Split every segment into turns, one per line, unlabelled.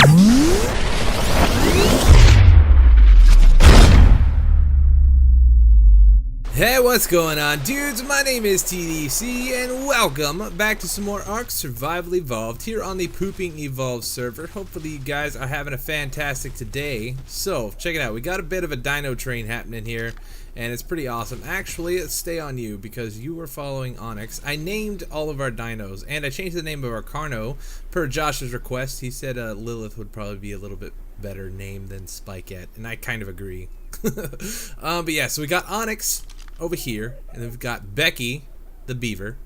Hey, what's going on, dudes? My name is TDC, and welcome back to some more ARK Survival Evolved here on the Pooping Evolved server. Hopefully you guys are having a fantastic day. So, check it out. We got a bit of a dino train happening here, and it's pretty awesome. Actually, let's stay on you because you were following Onyx. I named all of our dinos, and I changed the name of our Carno per Josh's request. He said Lilith would probably be a little bit better name than Spikette, and I kind of agree. But yeah, so we got Onyx over here, and then we've got Becky the beaver.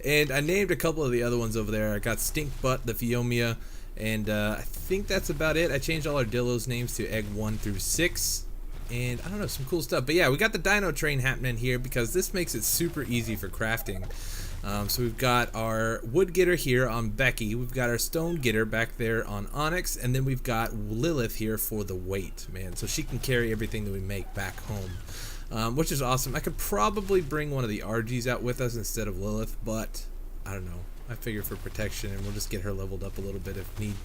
And I named a couple of the other ones over there. I got Stinkbutt the Phiomia, and I think that's about it. I changed all our Dillos names to egg 1 through 6, and I don't know, some cool stuff. But yeah, we got the dino train happening here because this makes it super easy for crafting. So we've got our wood getter here on Becky, we've got our stone getter back there on Onyx, and then we've got Lilith here for the weight, man, so she can carry everything that we make back home. Which is awesome. I could probably bring one of the RGs out with us instead of Lilith, but I don't know. I figure for protection, and we'll just get her leveled up a little bit if need.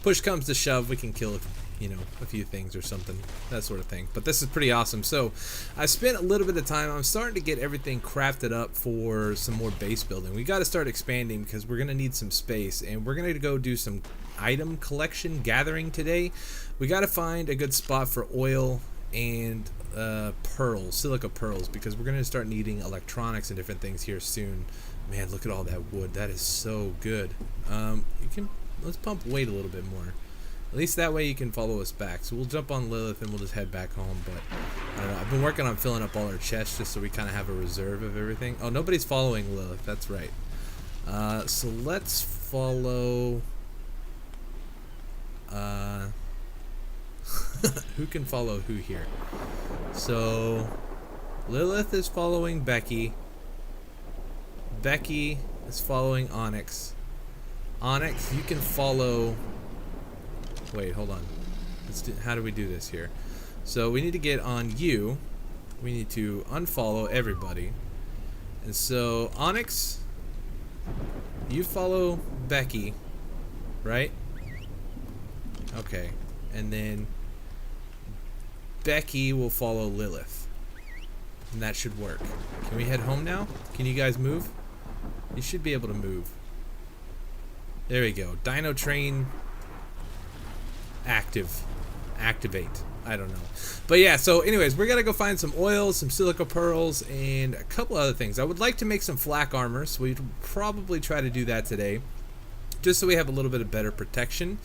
Push comes to shove, we can kill, you know, a few things or something, that sort of thing. But this is pretty awesome. So I spent a little bit of time. I'm starting to get everything crafted up for some more base building. We got to start expanding because we're gonna need some space, and we're gonna go do some item collection gathering today. We got to find a good spot for oil and pearls, silica pearls, because we're gonna start needing electronics and different things here soon. Man, look at all that wood. That is so good. Let's pump weight a little bit more. At least that way you can follow us back. So we'll jump on Lilith and we'll just head back home. But I don't know. I've been working on filling up all our chests just so we kind of have a reserve of everything. Oh, nobody's following Lilith. That's right. So let's follow. Who can follow who here? So Lilith is following Becky. Becky is following Onyx. Onyx, you can follow. Wait, hold on. How do we do this here? So we need to get on you. We need to unfollow everybody. And so Onyx, you follow Becky, right? Okay. And then Becky will follow Lilith, and that should work. Can we head home now? Can you guys move? You should be able to move. There we go. Dino train activate. I don't know. But yeah, so anyways, we're gonna go find some oil, some silica pearls, and a couple other things. I would like to make some flak armor, so we'd probably try to do that today, just so we have a little bit of better protection.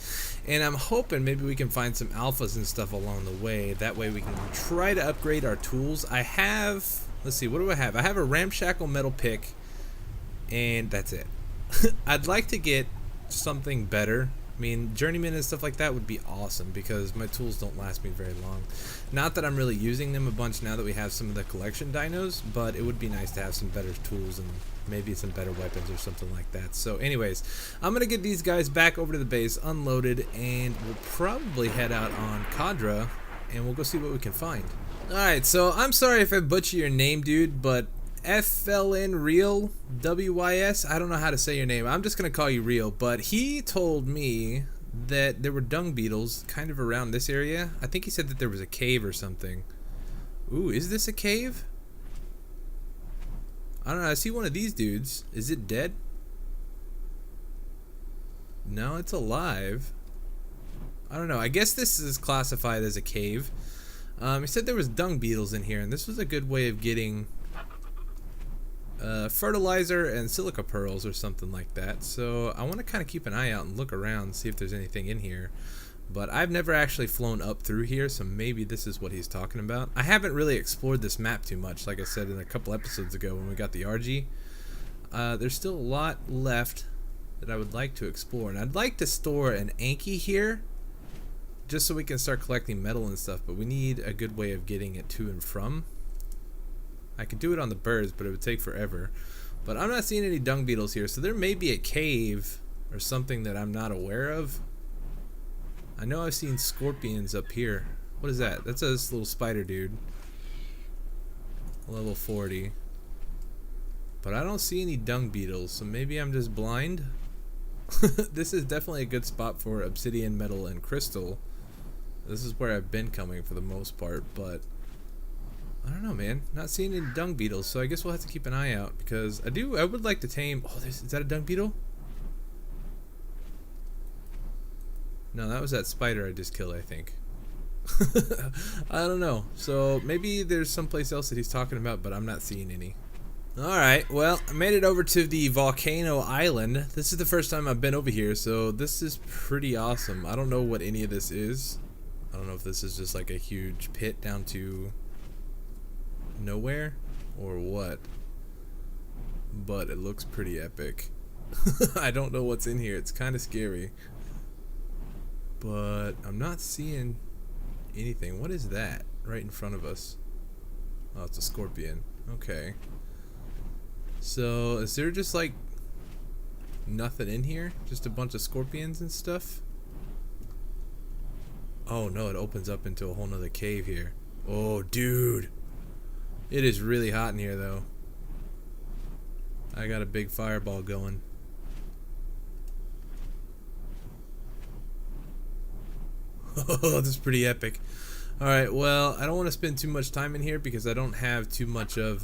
And I'm hoping maybe we can find some alphas and stuff along the way. That way we can try to upgrade our tools. I have, let's see, what do I have? I have a ramshackle metal pick, and that's it. I'd like to get something better. I mean, journeyman and stuff like that would be awesome because my tools don't last me very long. Not that I'm really using them a bunch now that we have some of the collection dinos, but it would be nice to have some better tools and maybe some better weapons or something like that. So anyways, I'm gonna get these guys back over to the base, unloaded, and we'll probably head out on Cadra and we'll go see what we can find. Alright, so I'm sorry if I butcher your name, dude, but FLN Real WYS, I don't know how to say your name. I'm just gonna call you Real, but he told me that there were dung beetles kind of around this area. I think he said that there was a cave or something. Ooh, is this a cave? I don't know. I see one of these dudes. Is it dead? No, it's alive. I don't know. I guess this is classified as a cave. He said there was dung beetles in here, and this was a good way of getting fertilizer and silica pearls or something like that. So I want to kind of keep an eye out and look around, see if there's anything in here. But I've never actually flown up through here, so maybe this is what he's talking about. I haven't really explored this map too much, like I said in a couple episodes ago when we got the RG. There's still a lot left that I would like to explore, and I'd like to store an Anki here just so we can start collecting metal and stuff, but we need a good way of getting it to and from. I could do it on the birds, but it would take forever. But I'm not seeing any dung beetles here, so there may be a cave or something that I'm not aware of. I know I've seen scorpions up here. What is that? That's this little spider dude. Level 40. But I don't see any dung beetles, so maybe I'm just blind. This is definitely a good spot for obsidian, metal, and crystal. This is where I've been coming for the most part, but I don't know, man. Not seeing any dung beetles, so I guess we'll have to keep an eye out because I would like to tame. Oh, is that a dung beetle? No, that was that spider I just killed, I think. I don't know. So maybe there's someplace else that he's talking about, but I'm not seeing any. Alright, well, I made it over to the Volcano Island. This is the first time I've been over here, so this is pretty awesome. I don't know what any of this is. I don't know if this is just like a huge pit down to nowhere or what. But it looks pretty epic. I don't know what's in here. It's kind of scary. But I'm not seeing anything. What is that right in front of us? Oh, it's a scorpion. Okay. So, is there just like nothing in here? Just a bunch of scorpions and stuff? Oh no, it opens up into a whole nother cave here. Oh, dude. It is really hot in here though. I got a big fireball going. Oh, this is pretty epic. Alright, well, I don't want to spend too much time in here because I don't have too much of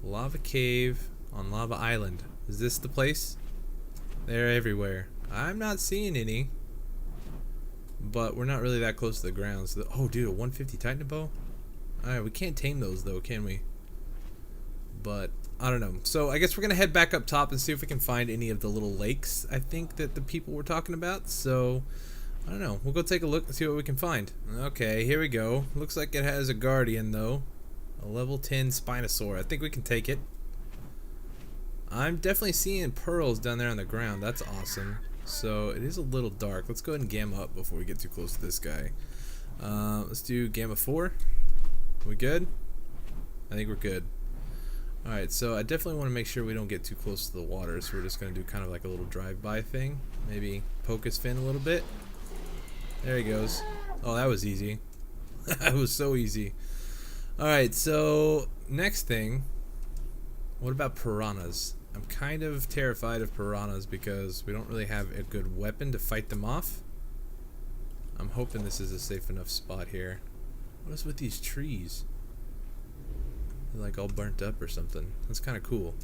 lava cave on Lava Island. Is this the place? They're everywhere. I'm not seeing any. But we're not really that close to the ground. So oh, dude, a 150 Titan bow? Alright, we can't tame those though, can we? But I don't know. So I guess we're going to head back up top and see if we can find any of the little lakes I think that the people were talking about. So I don't know. We'll go take a look and see what we can find. Okay, here we go. Looks like it has a guardian though. A level 10 Spinosaur. I think we can take it. I'm definitely seeing pearls down there on the ground. That's awesome. So it is a little dark. Let's go ahead and gamma up before we get too close to this guy. Let's do gamma 4. Are we good? I think we're good. Alright, so I definitely want to make sure we don't get too close to the water. So we're just going to do kind of like a little drive-by thing. Maybe poke his fin a little bit. There he goes. Oh, that was easy. That was so easy. Alright, so next thing, what about piranhas? I'm kind of terrified of piranhas because we don't really have a good weapon to fight them off. I'm hoping this is a safe enough spot here. What is with these trees? They're like all burnt up or something. That's kind of cool.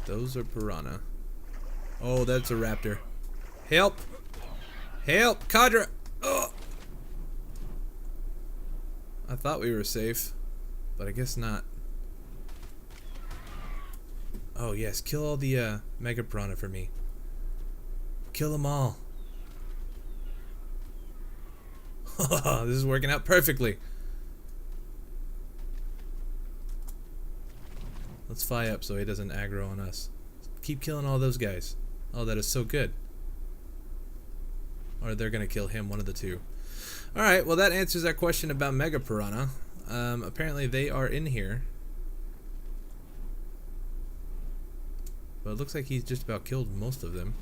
Those are piranha. Oh, that's a raptor. Help! Help! Cadra! Oh! I thought we were safe, but I guess not. Oh yes, kill all the mega piranha for me. Kill them all. This is working out perfectly. Let's fly up so he doesn't aggro on us. Keep killing all those guys. Oh, that is so good. Or they're gonna kill him, one of the two. Alright, well that answers that question about mega piranha. Apparently they are in here. But it looks like he's just about killed most of them.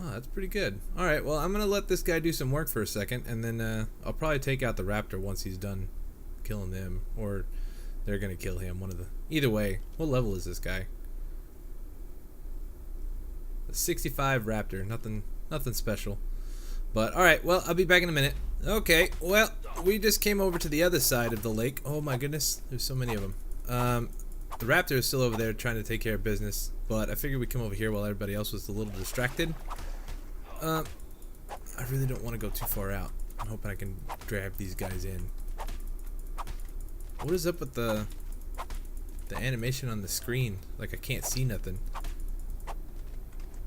Oh, that's pretty good. Alright, well I'm gonna let this guy do some work for a second, and then I'll probably take out the raptor once he's done killing them. Or they're gonna kill him, one of the... Either way, what level is this guy? A 65 raptor, nothing special. But alright, well I'll be back in a minute. Okay, well we just came over to the other side of the lake. Oh my goodness, there's so many of them. The raptor is still over there trying to take care of business, but I figured we'd come over here while everybody else was a little distracted. I really don't want to go too far out. I'm hoping I can drag these guys in. What is up with the animation on the screen? Like I can't see nothing.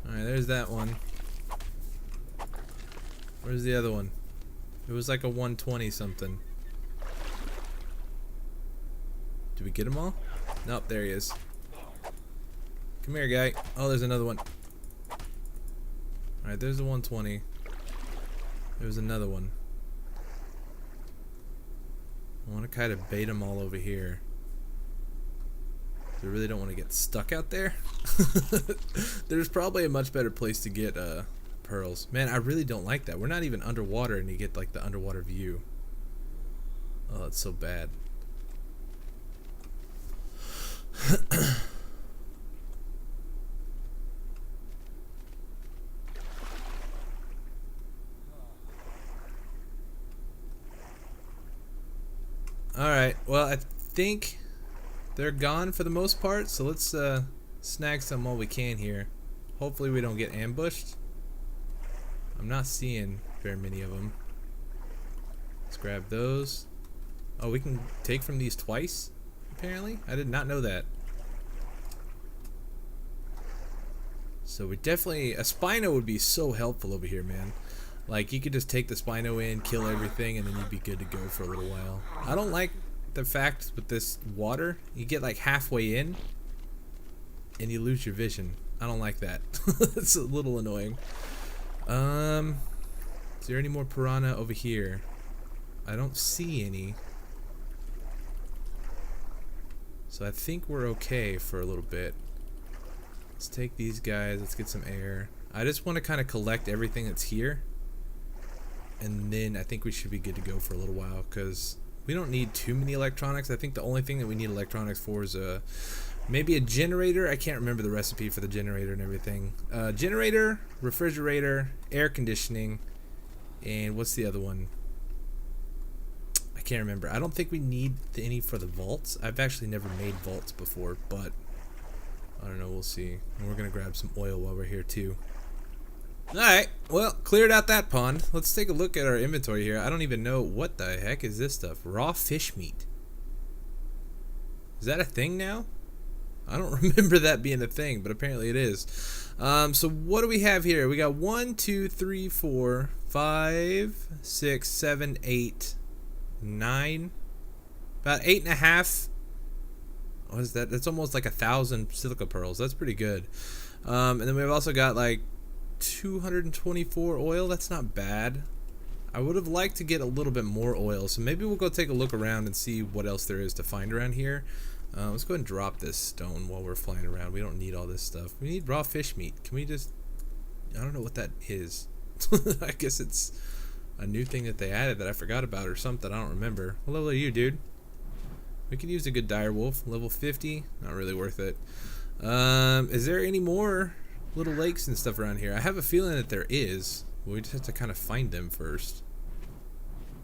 Alright, there's that one. Where's the other one? It was like a 120 something. Did we get them all? Nope, there he is. Come here, guy. Oh, there's another one. Alright, there's the 120. There's another one. I want to kind of bait them all over here. I really don't want to get stuck out there. There's probably a much better place to get pearls. Man, I really don't like that. We're not even underwater and you get like the underwater view. Oh, that's so bad. Alright, well, I think they're gone for the most part, so let's snag some while we can here. Hopefully we don't get ambushed. I'm not seeing very many of them. Let's grab those. Oh, we can take from these twice, apparently? I did not know that. So we definitely... A Spino would be so helpful over here, man. Like, you could just take the Spino in, kill everything, and then you'd be good to go for a little while. I don't like the fact with this water, you get like halfway in, and you lose your vision. I don't like that. It's a little annoying. Is there any more piranha over here? I don't see any. So I think we're okay for a little bit. Let's take these guys, let's get some air. I just want to kind of collect everything that's here. And then I think we should be good to go for a little while, because we don't need too many electronics. I think the only thing that we need electronics for is maybe a generator. I can't remember the recipe for the generator and everything. Generator, refrigerator, air conditioning, and what's the other one? I can't remember. I don't think we need any for the vaults. I've actually never made vaults before, but I don't know, we'll see. And we're gonna grab some oil while we're here too. Alright, well, cleared out that pond. Let's take a look at our inventory here. I don't even know what the heck is this stuff. Raw fish meat. Is that a thing now? I don't remember that being a thing, but apparently it is. So what do we have here? We got 1, 2, 3, 4, 5, 6, 7, 8, 9. About 8.5. What is that? That's almost like 1,000 silica pearls. That's pretty good. And then we've also got like 224 oil. That's not bad. I would have liked to get a little bit more oil, so maybe we'll go take a look around and see what else there is to find around here. Let's go ahead and drop this stone while we're flying around. We don't need all this stuff. We need raw fish meat. Can we just... I don't know what that is. I guess it's a new thing that they added that I forgot about or something. I don't remember. What level are you, dude? We could use a good dire wolf. Level 50. Not really worth it. Is there any more little lakes and stuff around here? I have a feeling that there is. We just have to kind of find them first.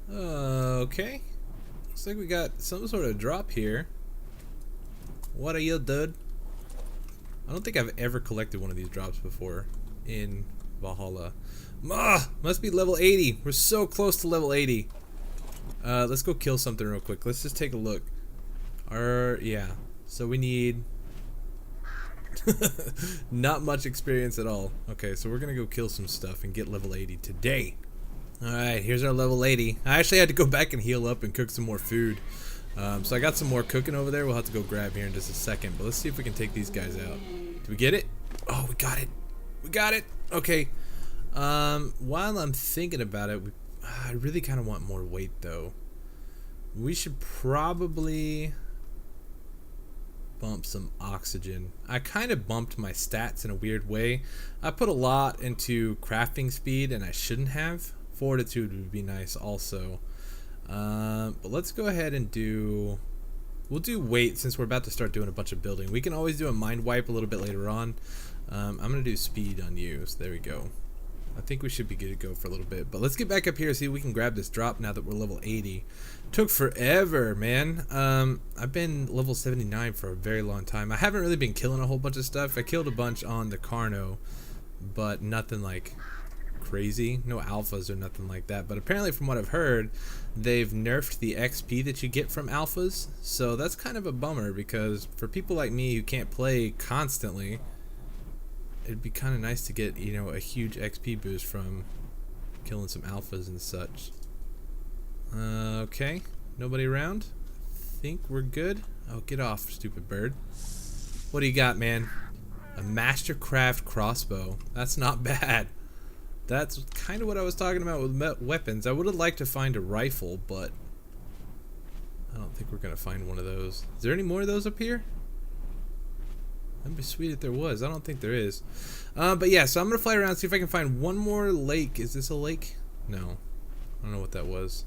Okay. Looks like we got some sort of drop here. What are you, dude? I don't think I've ever collected one of these drops before in Valhalla. Must be level 80. We're so close to level 80. Let's go kill something real quick. Let's just take a look. Yeah. So we need not much experience at all. Okay, so we're gonna go kill some stuff and get level 80 today. Alright, here's our level 80. I actually had to go back and heal up and cook some more food. So I got some more cooking over there. We'll have to go grab here in just a second. But let's see if we can take these guys out. Do we get it? Oh, we got it. We got it. Okay. While I'm thinking about it, I really kind of want more weight, though. We should probably bump some oxygen. I kind of bumped my stats in a weird way. I put a lot into crafting speed, and I shouldn't have. Fortitude would be nice also. But let's go ahead and we'll do weight since we're about to start doing a bunch of building. We can always do a mind wipe a little bit later on. I'm gonna do speed on you, so there we go. I think we should be good to go for a little bit, but let's get back up here and see if we can grab this drop now that we're level 80. Took forever, man. I've been level 79 for a very long time. I haven't really been killing a whole bunch of stuff. I killed a bunch on the Carno, but nothing like crazy. No alphas or nothing like that. But apparently from what I've heard, they've nerfed the XP that you get from alphas. So that's kind of a bummer, because for people like me who can't play constantly, it'd be kind of nice to get, you know, a huge XP boost from killing some alphas and such. Okay, nobody around. Think we're good. Oh, get off, stupid bird. What do you got, man? A Mastercraft crossbow. That's not bad. That's kind of what I was talking about with weapons. I would have liked to find a rifle, but I don't think we're gonna find one of those. Is there any more of those up here? That'd be sweet if there was. I don't think there is. But yeah, so I'm gonna fly around, see if I can find one more lake. Is this a lake? No. I don't know what that was.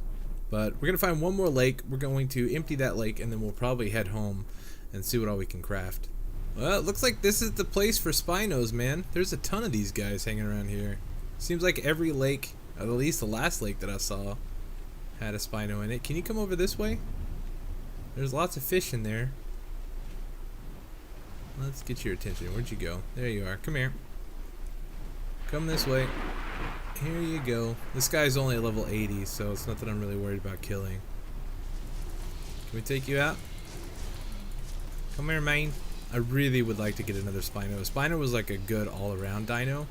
But we're gonna find one more lake. We're going to empty that lake, and then we'll probably head home and see what all we can craft. Well, it looks like this is the place for Spinos, man. There's a ton of these guys hanging around here. Seems like every lake, at least the last lake that I saw, had a Spino in it. Can you come over this way? There's lots of fish in there. Let's get your attention. Where'd you go? There you are. Come here. Come this way. Here you go. This guy's only at level 80, so it's nothing I'm really worried about killing. Can we take you out? Come here, man. I really would like to get another Spino. Spino was like a good all-around dino.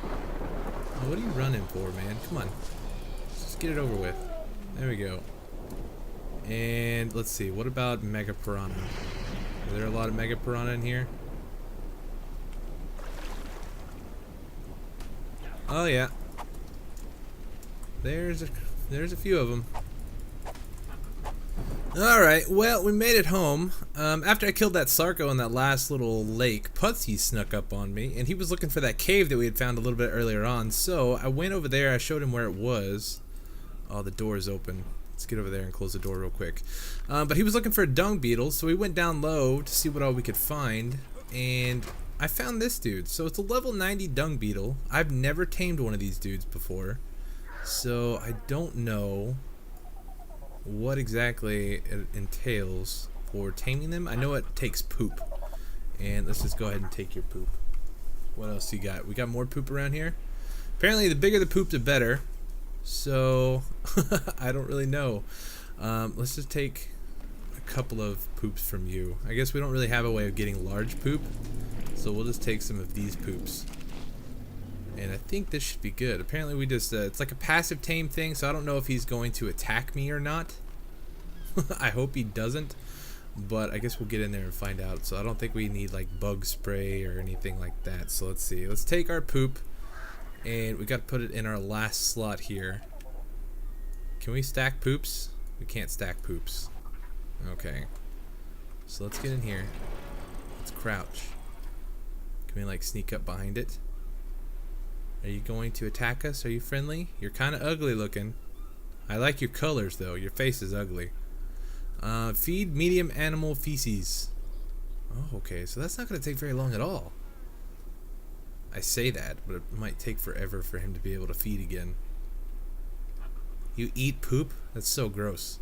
Oh, what are you running for, man? Come on. Just get it over with. There we go. And let's see. What about Mega Piranha? Are there a lot of Mega Piranha in here? Oh yeah. There's a few of them. Alright, well, we made it home. After I killed that Sarco in that last little lake, Putsy snuck up on me, and he was looking for that cave that we had found a little bit earlier on. So I went over there, I showed him where it was. Oh, the door is open. Let's get over there and close the door real quick. But he was looking for a dung beetle, so we went down low to see what all we could find, and I found this dude. So it's a level 90 dung beetle. I've never tamed one of these dudes before, so I don't know what exactly it entails for taming them. I know it takes poop, and let's just go ahead and take your poop. What else you got? We got more poop around here. Apparently the bigger the poop the better, so I don't really know. Let's just take a couple of poops from you. I guess we don't really have a way of getting large poop, so we'll just take some of these poops. And I think this should be good. Apparently we just, it's like a passive tame thing, so I don't know if he's going to attack me or not. I hope he doesn't, but I guess we'll get in there and find out. So I don't think we need like bug spray or anything like that. So let's see. Let's take our poop, and we got to put it in our last slot here. Can we stack poops? We can't stack poops. Okay. So let's get in here. Let's crouch. Can we like sneak up behind it? Are you going to attack us? Are you friendly? You're kind of ugly looking. I like your colors though. Your face is ugly. Feed medium animal feces. Oh, okay. So that's not going to take very long at all. I say that, but it might take forever for him to be able to feed again. You eat poop? That's so gross.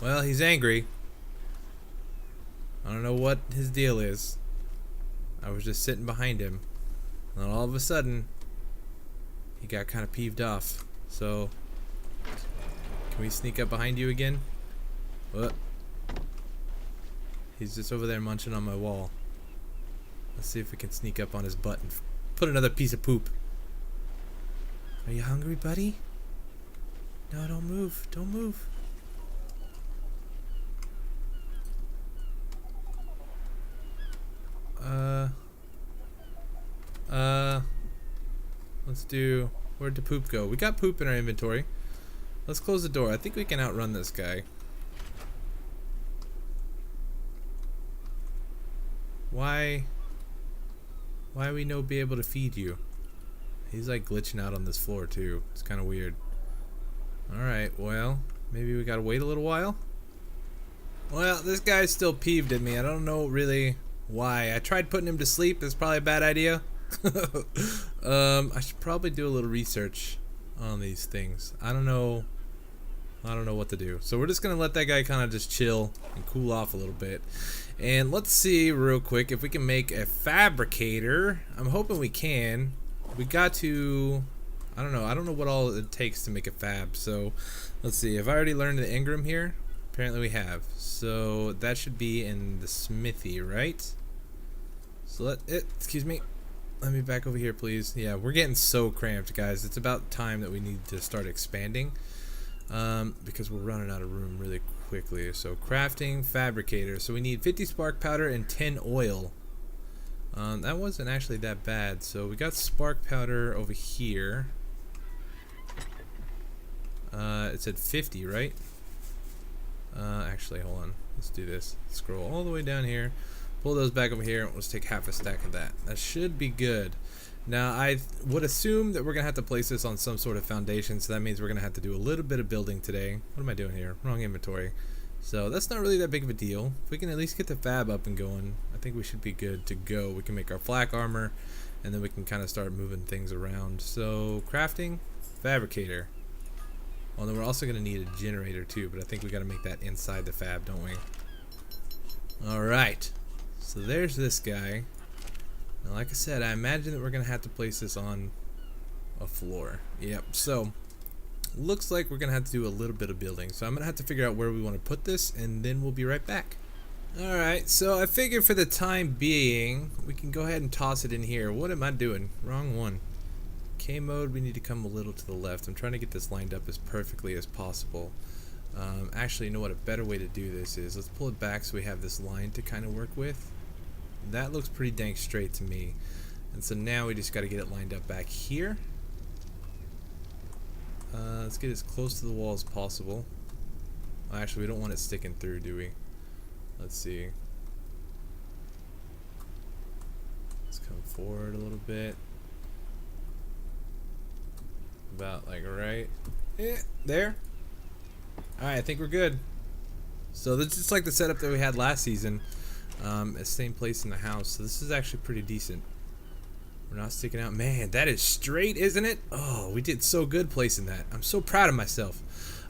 Well, he's angry. I don't know what his deal is. I was just sitting behind him, and all of a sudden he got kind of peeved off. So can we sneak up behind you again? What? He's just over there munching on my wall. Let's see if we can sneak up on his butt and put another piece of poop. Are you hungry, buddy? No, don't move. Don't move. Let's do, where'd the poop go? We got poop in our inventory. Let's close the door. I think we can outrun this guy. Why we no be able to feed you? He's like glitching out on this floor too. It's kind of weird. Alright, well, maybe we gotta wait a little while. Well, this guy's still peeved at me. I don't know really why. I tried putting him to sleep. That's probably a bad idea. I should probably do a little research on these things. I don't know what to do. So we're just gonna let that guy kind of just chill and cool off a little bit. And let's see real quick if we can make a fabricator. I'm hoping we can. We got to, I don't know what all it takes to make a fab. So let's see. Have I already learned the engram here? Apparently we have. So that should be in the smithy, right? So excuse me. Let me back over here, please. Yeah, we're getting so cramped, guys. It's about time that we need to start expanding, because we're running out of room really quickly. So crafting, fabricator. So we need 50 spark powder and 10 oil. That wasn't actually that bad. So we got spark powder over here. It said 50, right? Actually, hold on. Let's do this. Scroll all the way down here. Pull those back over here. Let's take half a stack of that. That should be good. Now, I would assume that we're going to have to place this on some sort of foundation, so that means we're going to have to do a little bit of building today. What am I doing here? Wrong inventory. So that's not really that big of a deal. If we can at least get the fab up and going, I think we should be good to go. We can make our flak armor, and then we can kind of start moving things around. So, crafting, fabricator. Well, then we're also going to need a generator too, but I think we got to make that inside the fab, don't we? Alright. So there's this guy. Now, like I said, I imagine that we're going to have to place this on a floor. Yep, so looks like we're going to have to do a little bit of building. So I'm going to have to figure out where we want to put this, and then we'll be right back. Alright, so I figured for the time being, we can go ahead and toss it in here. What am I doing? Wrong one. K mode, we need to come a little to the left. I'm trying to get this lined up as perfectly as possible. Actually, you know what? A better way to do this is, let's pull it back so we have this line to kind of work with. That looks pretty dang straight to me. And so now we just got to get it lined up back here. Let's get as close to the wall as possible. Oh, actually, we don't want it sticking through, do we? Let's see. Let's come forward a little bit. About like right there. Alright, I think we're good. So this is just like the setup that we had last season. Same place in the house, so this is actually pretty decent. We're not sticking out. Man, that is straight, isn't it? Oh, we did so good placing that. I'm so proud of myself.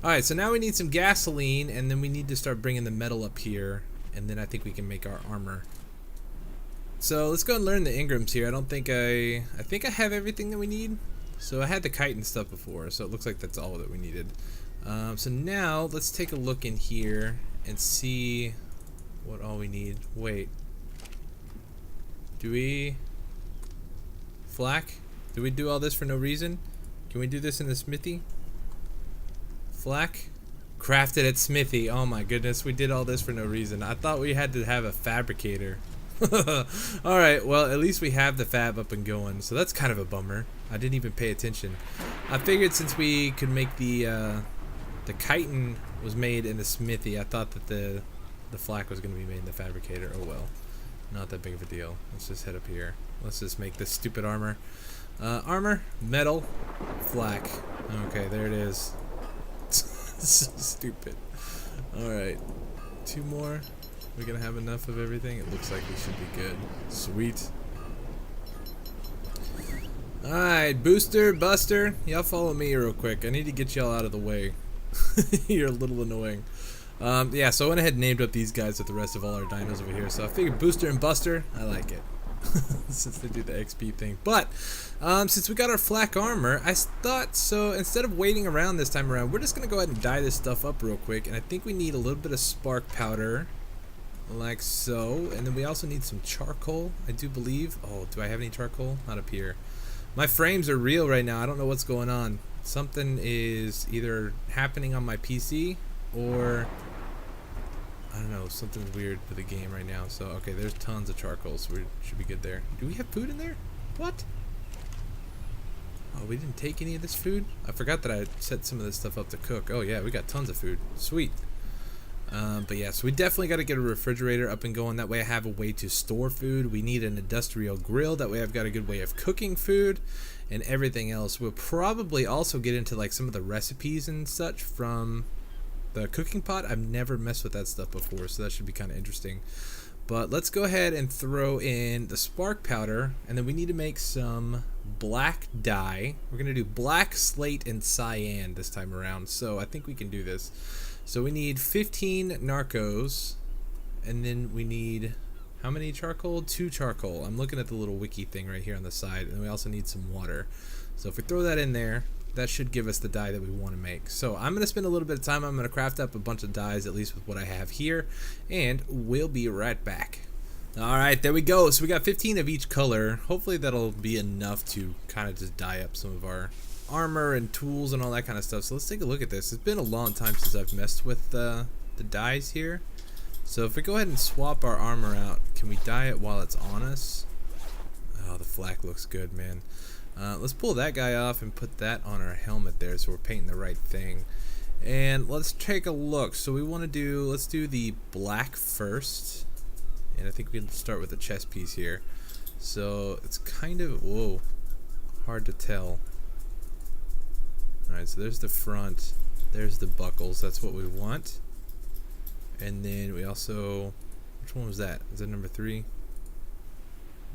Alright, so now we need some gasoline, and then we need to start bringing the metal up here, and then I think we can make our armor. So let's go and learn the engrams here. I think I have everything that we need. So I had the kite and stuff before, so it looks like that's all that we needed. So now let's take a look in here and see what all we need. Wait, do we flak? Do we do all this for no reason? Can we do this in the smithy? Flak? Crafted at smithy. Oh my goodness, we did all this for no reason. I thought we had to have a fabricator. Alright, well at least we have the fab up and going, so that's kind of a bummer. I didn't even pay attention. I figured since we could make the chitin was made in the smithy, I thought that the flak was going to be made in the fabricator. Oh well, not that big of a deal. Let's just head up here. Let's just make this stupid armor. Armor, metal, flak. Okay, there it is. So stupid. Alright, 2 more. We're gonna have enough of everything. It looks like we should be good. Sweet. Alright, Booster, Buster, y'all follow me real quick. I need to get y'all out of the way. You're a little annoying. Yeah, so I went ahead and named up these guys with the rest of all our dinos over here. So I figured Booster and Buster, I like it. Since they do the XP thing. But since we got our flak armor, I thought, so instead of waiting around this time around, we're just gonna go ahead and dye this stuff up real quick. And I think we need a little bit of spark powder, like so. And then we also need some charcoal, I do believe. Oh, do I have any charcoal? Not up here. My frames are real right now. I don't know what's going on. Something is either happening on my PC or I don't know, something's weird with the game right now. So, okay, there's tons of charcoal, so we should be good there. Do we have food in there? What? Oh, we didn't take any of this food? I forgot that I set some of this stuff up to cook. Oh, yeah, we got tons of food. Sweet. But yeah, so we definitely got to get a refrigerator up and going. That way I have a way to store food. We need an industrial grill. That way I've got a good way of cooking food and everything else. We'll probably also get into like some of the recipes and such from the cooking pot. I've never messed with that stuff before, so that should be kind of interesting. But let's go ahead and throw in the spark powder, and then we need to make some black dye. We're going to do black, slate, and cyan this time around, so I think we can do this. So we need 15 narcos, and then we need, how many charcoal? 2 charcoal. I'm looking at the little wiki thing right here on the side, and we also need some water. So if we throw that in there, that should give us the dye that we want to make. So I'm going to spend a little bit of time. I'm going to craft up a bunch of dyes, at least with what I have here, and we'll be right back. Alright, there we go. So we got 15 of each color. Hopefully that'll be enough to kind of just dye up some of our armor and tools and all that kind of stuff. So let's take a look at this. It's been a long time since I've messed with the dyes here. So if we go ahead and swap our armor out, can we dye it while it's on us? Oh, the flak looks good, man. Let's pull that guy off and put that on our helmet there so we're painting the right thing. And let's take a look. So we want to do, let's do the black first. And I think we can start with a chest piece here. So it's kind of, whoa, hard to tell. Alright, so there's the front, there's the buckles, that's what we want. And then we also, which one was that? Is that number 3?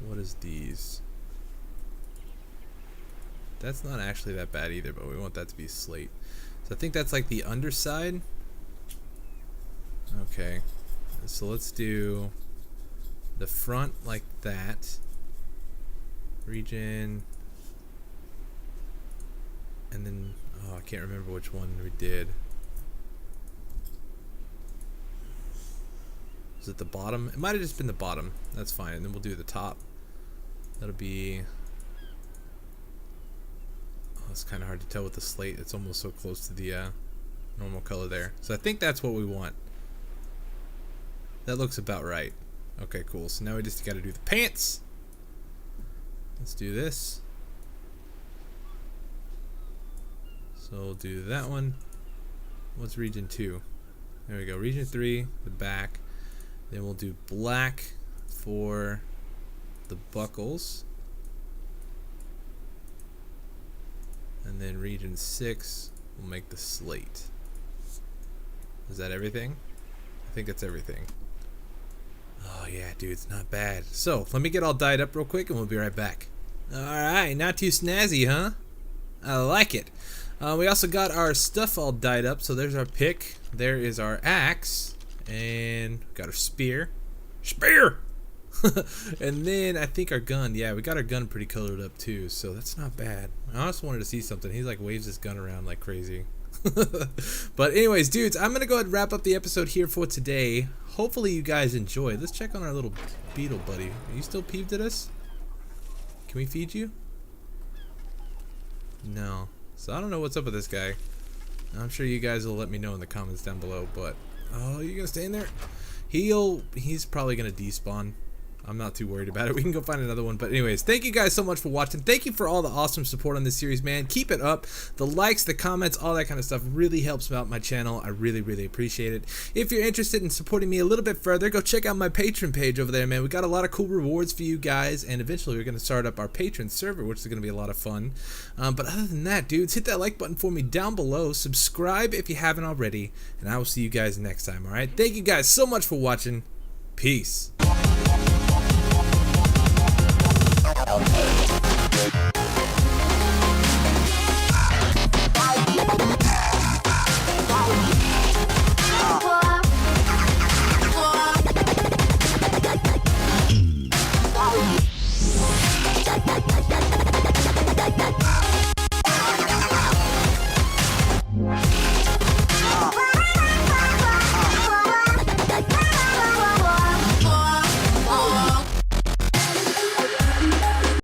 What is these? That's not actually that bad either, but we want that to be slate. So I think that's like the underside. Okay, so let's do the front like that. Region. And then, oh, I can't remember which one we did. Is it the bottom? It might have just been the bottom. That's fine. And then we'll do the top. That'll be... Oh, it's kind of hard to tell with the slate. It's almost so close to the normal color there. So I think that's what we want. That looks about right. Okay, cool. So now we just got to do the pants. Let's do this. So we'll do that one. What's region 2? There we go. Region 3, the back. Then we'll do black for the buckles. And then region 6, we'll make the slate. Is that everything? I think that's everything. Oh yeah, dude, it's not bad. So, let me get all dyed up real quick and we'll be right back. Alright, not too snazzy, huh? I like it. We also got our stuff all dyed up, so there's our pick. There is our axe. And got our spear. Spear! And then I think our gun. Yeah, we got our gun pretty colored up too, so that's not bad. I also wanted to see something. He like waves his gun around like crazy. But anyways, dudes, I'm gonna go ahead and wrap up the episode here for today. Hopefully you guys enjoyed. Let's check on our little beetle buddy. Are you still peeved at us? Can we feed you? No. So I don't know what's up with this guy. I'm sure you guys will let me know in the comments down below, but oh, you gonna stay in there? He's probably gonna despawn. I'm not too worried about it. We can go find another one. But anyways, thank you guys so much for watching. Thank you for all the awesome support on this series, man. Keep it up. The likes, the comments, all that kind of stuff really helps out my channel. I really, really appreciate it. If you're interested in supporting me a little bit further, go check out my Patreon page over there, man. We got a lot of cool rewards for you guys, and eventually we're going to start up our Patreon server, which is going to be a lot of fun. But other than that, dudes, hit that like button for me down below. Subscribe if you haven't already, and I will see you guys next time, all right? Thank you guys so much for watching. Peace. Okay.